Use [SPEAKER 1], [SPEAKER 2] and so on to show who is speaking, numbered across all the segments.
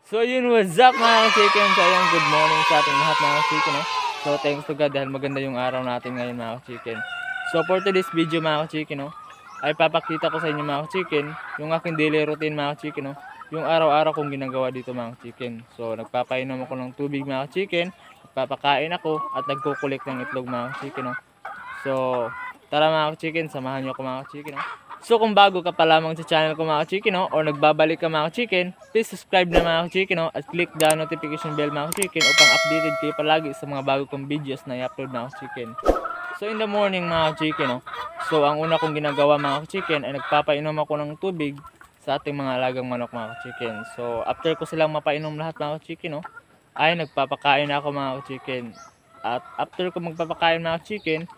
[SPEAKER 1] So yun, what's up mga chicken? So ayun, good morning sa ating lahat mga chicken. No? So thanks to God dahil maganda yung araw natin ngayon mga chicken. So for today's video mga chicken, no, ay papakita ko sa inyo mga chicken yung aking daily routine mga chicken. No? Yung araw-araw kong ginagawa dito mga chicken. So nagpapainom ako ng tubig mga chicken, nagpapakain ako at nagkukulik ng itlog mga chicken. No? So tara mga chicken, samahan nyo ako mga chicken. No? So kung bago ka pa lamang sa channel ko mga chicken, no, o nagbabalik ka mga chicken, please subscribe na mga chicken, no, at click the notification bell mga chicken upang updated kayo palagi sa mga bago kong videos na i-upload mga chicken. So in the morning mga chicken, no, so ang una kong ginagawa mga chicken ay nagpapainom ako ng tubig sa ating mga alagang manok mga chicken. So after ko silang mapainom lahat mga chicken, no, ay nagpapakain ako mga chicken. At after ko magpapakain mga chicken,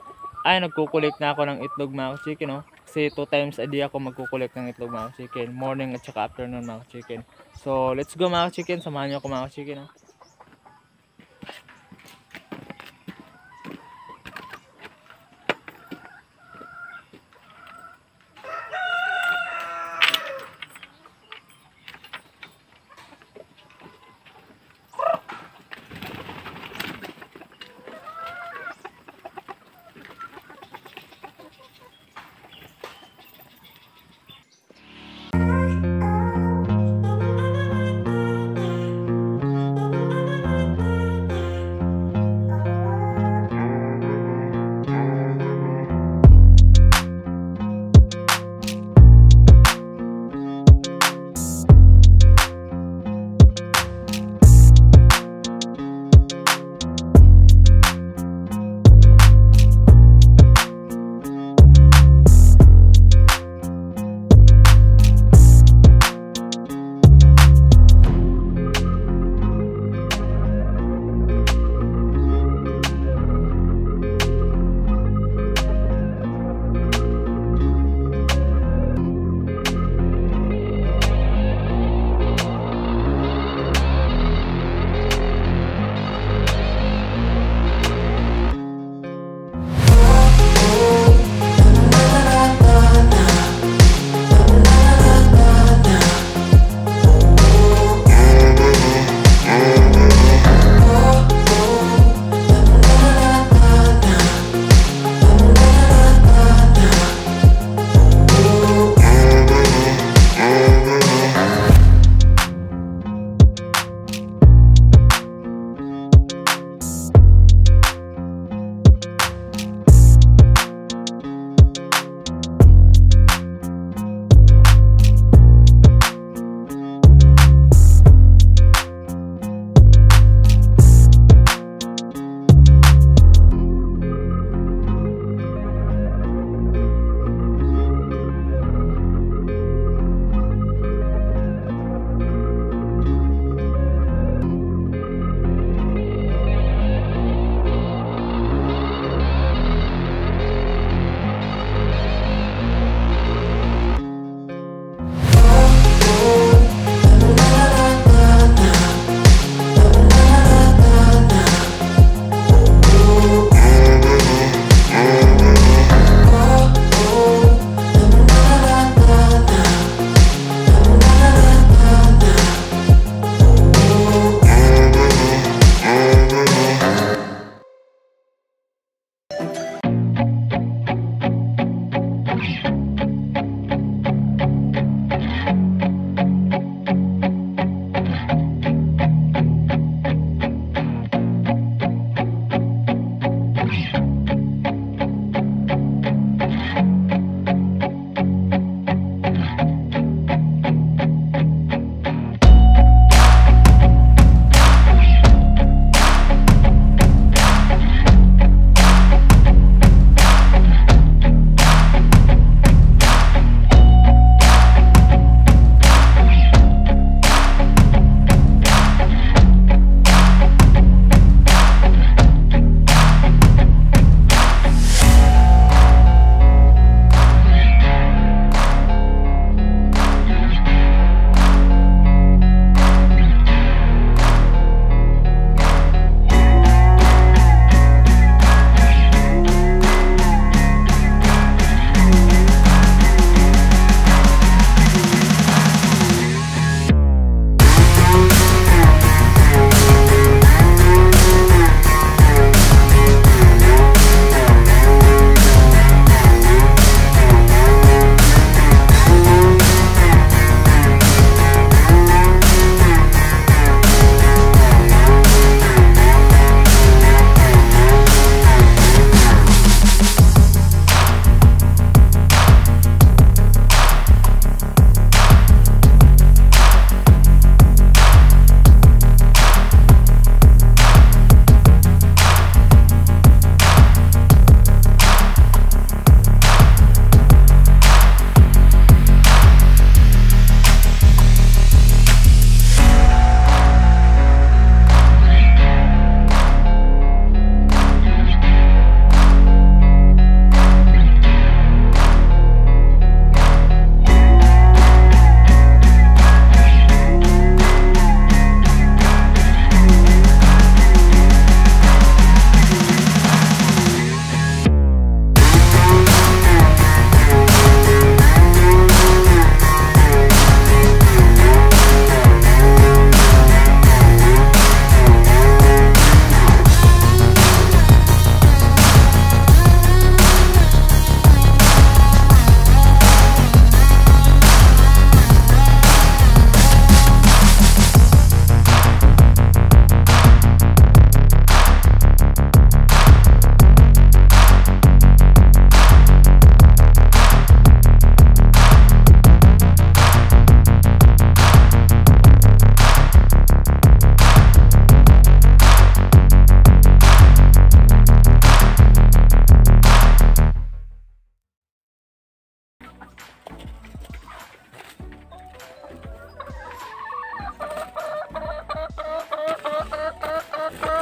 [SPEAKER 1] ay nagkukulik na ako ng itlog mga chicken, no? Kasi 2 times a day ako magkukulik ng itlog mga chicken, morning at saka afternoon mga chicken. So let's go mga chicken, samahan niyo ako mga chicken, no?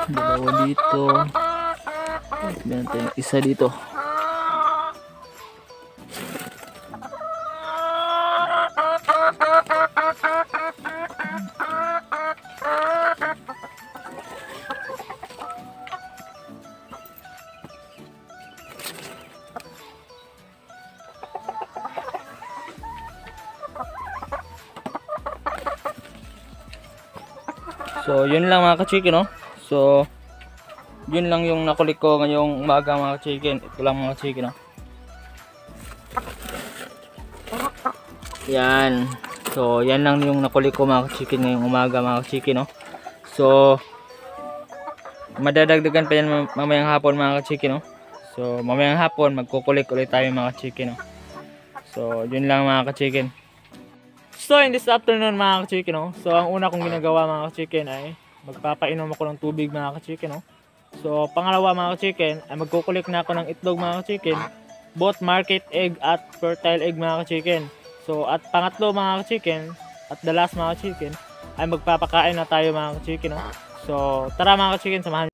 [SPEAKER 1] Dalawa dito. At meron tayong isa dito. So, yun lang mga ka-chicken, no? So, yun lang yung nakulik ko ngayong umaga mga ka-chicken. Ito lang mga ka-chicken, no? Yan. So, yan lang yung nakulik ko mga ka-chicken ngayong umaga mga ka-chicken, no? So, madadagdagan pa yan mamayang hapon mga ka-chicken, no? So, mamayang hapon magkukulik ulit tayo mga ka-chicken, no? So, yun lang mga ka-chicken. So, in this afternoon mga ka-chicken, no? So, ang una kong ginagawa mga ka-chicken ay magpapainom ako ng tubig mga ka-chicken, no? So, pangalawa mga ka-chicken ay magkukulik na ako ng itlog mga ka-chicken, both market egg at fertile egg mga ka-chicken. So, at pangatlo mga ka-chicken, at the last mga ka-chicken, ay magpapakain na tayo mga ka-chicken, no? So, tara mga ka-chicken, samahan.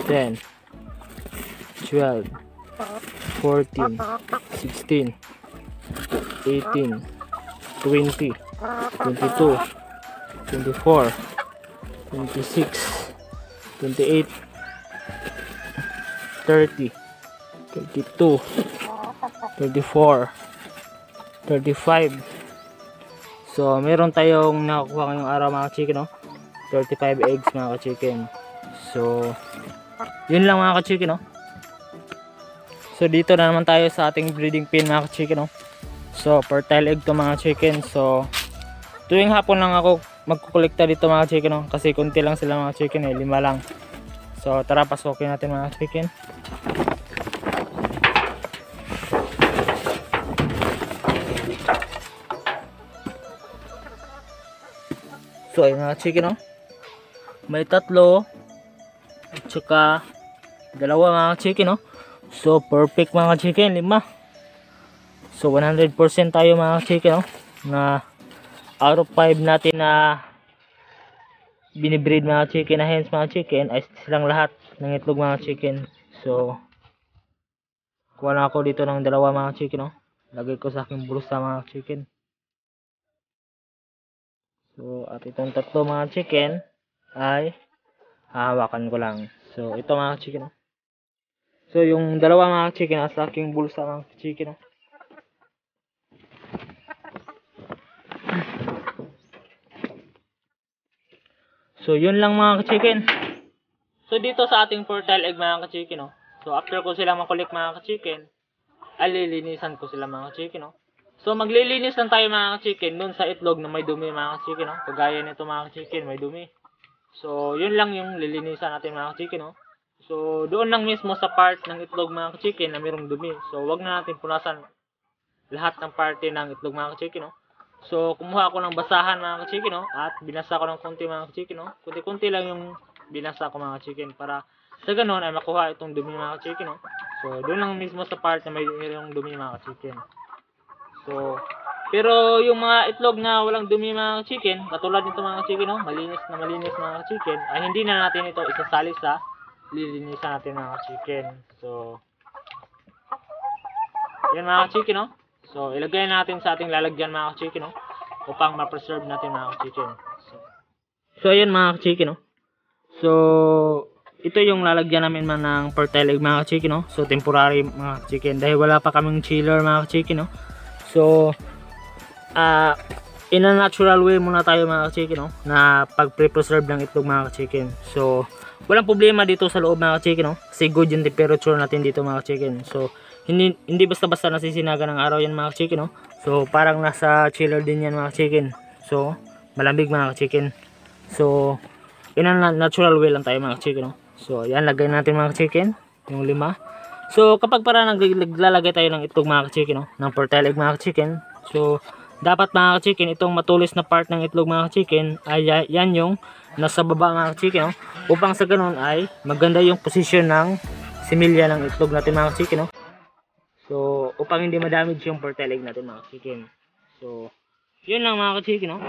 [SPEAKER 1] Ten, 12, 14, 16, 18, 20, 22, 24, 26, 28, 30, 32, 34, 35. So, meron tayong nakukuha ngayong araw mga chicken, no? 35 eggs mga ka-chicken. So, yun lang mga ka-chicken, no? So, dito na naman tayo sa ating breeding pen mga ka-chicken, no? So, fertile egg to mga chicken. So, tuwing hapon lang ako magkukolekta dito mga chicken, no? Kasi kunti lang sila mga chicken, 5 lang. So, tara, pasukin natin mga chicken. So, ay mga chicken, no? May 3 at saka 2 mga chicken, no? So, perfect mga chicken, 5. So 100% tayo mga chicken, no? Na out of 5 natin na binibreed mga chicken na hens mga chicken ay silang lahat ng itlog mga chicken. So kuha na ako dito ng dalawa mga chicken, no? Lagay ko sa aking bulsa mga chicken. So at itong tatlo mga chicken ay hahawakan ko lang. So ito mga chicken, no? So yung dalawa mga chicken nasa aking bulsa mga chicken, no? So yun lang mga chicken. So dito sa ating fertile egg mga chicken, no? So after ko sila makulik mga chicken, ay lilinisan ko sila mga chicken, no? So maglilinis lang tayo mga chicken dun sa itlog na may dumi mga chicken, no? Kagaya nito mga chicken may dumi. So yun lang yung lilinisan natin mga chicken, no? So doon lang mismo sa part ng itlog mga chicken na mayroong dumi. So wag na natin punasan lahat ng parte ng itlog mga chicken, no? So kumuha ako ng basahan mga chicken, no? At binasa ko ng konti mga chicken, no? Kunti-kunti lang yung binasa ko mga chicken para sa ganoon ay makuha itong dumi mga chicken, no? So doon lang mismo sa part na mayroong dumi mga chicken. So pero yung mga itlog na walang dumi mga chicken, katulad nito mga chicken, no? Malinis mga chicken, ay hindi na natin ito isasali sa lilinisan natin mga chicken. So yan mga chicken, no? So ilagay natin sa ating lalagyan mga chicken, no? Upang ma-preserve natin mga chicken. So ayan mga chicken, no? So ito yung lalagyan namin man ng fertile egg mga chicken, no? So temporary mga chicken dahil wala pa kaming chiller mga chicken, no? So in a natural way muna tayo mga chicken, no? Na pag-preserve ng itlog mga chicken. So walang problema dito sa loob mga chicken, no? Kasi good yung temperature natin dito mga chicken. So hindi basta-basta nasisinaga ng araw yan mga chicken, no? So parang nasa chiller din yan mga chicken. So malamig mga chicken. So in a natural way lang tayo mga chicken, no? So yan, lagay natin mga chicken yung 5. So kapag para naglalagay tayo ng itlog mga chicken, no? Ng fertile egg mga chicken. So dapat mga chicken itong matulis na part ng itlog mga chicken ay yan yung nasa baba mga chicken, no? Upang sa ganun ay maganda yung posisyon ng similya ng itlog natin mga chicken, no? So upang hindi ma-damage yung fertile egg natin mga chicken. So yun lang mga chicken, no?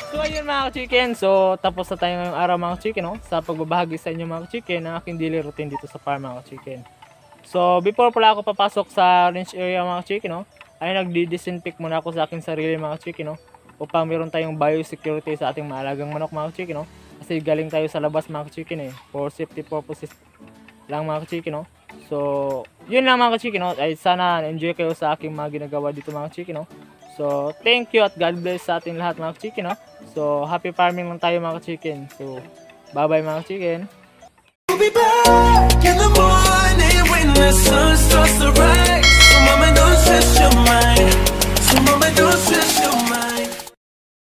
[SPEAKER 1] So ayun mga chicken, so tapos na tayo ngayong araw mga chicken, no? Sa pagbabahagi sa inyo mga chicken ng aking daily routine dito sa farm mga chicken. So before pala ako papasok sa range area mga chicken, no? Ay nagdi-disinfect muna ako sa aking sarili mga chicken, no? Upang meron tayong biosecurity sa ating maalagang manok mga chicken, no? Kasi galing tayo sa labas mga chicken, for safety purposes lang mga chicken, no? So yun lang mga chicken, no? Ay sana enjoy kayo sa aking mga ginagawa dito mga chicken, no? So thank you at God bless sa ating lahat mga chicken, no? So happy farming lang tayo mga chicken. So bye bye mga chicken.
[SPEAKER 2] We'll be back in the morning when the sun starts to rise. So mama, don't stress your mind. So mama, don't stress your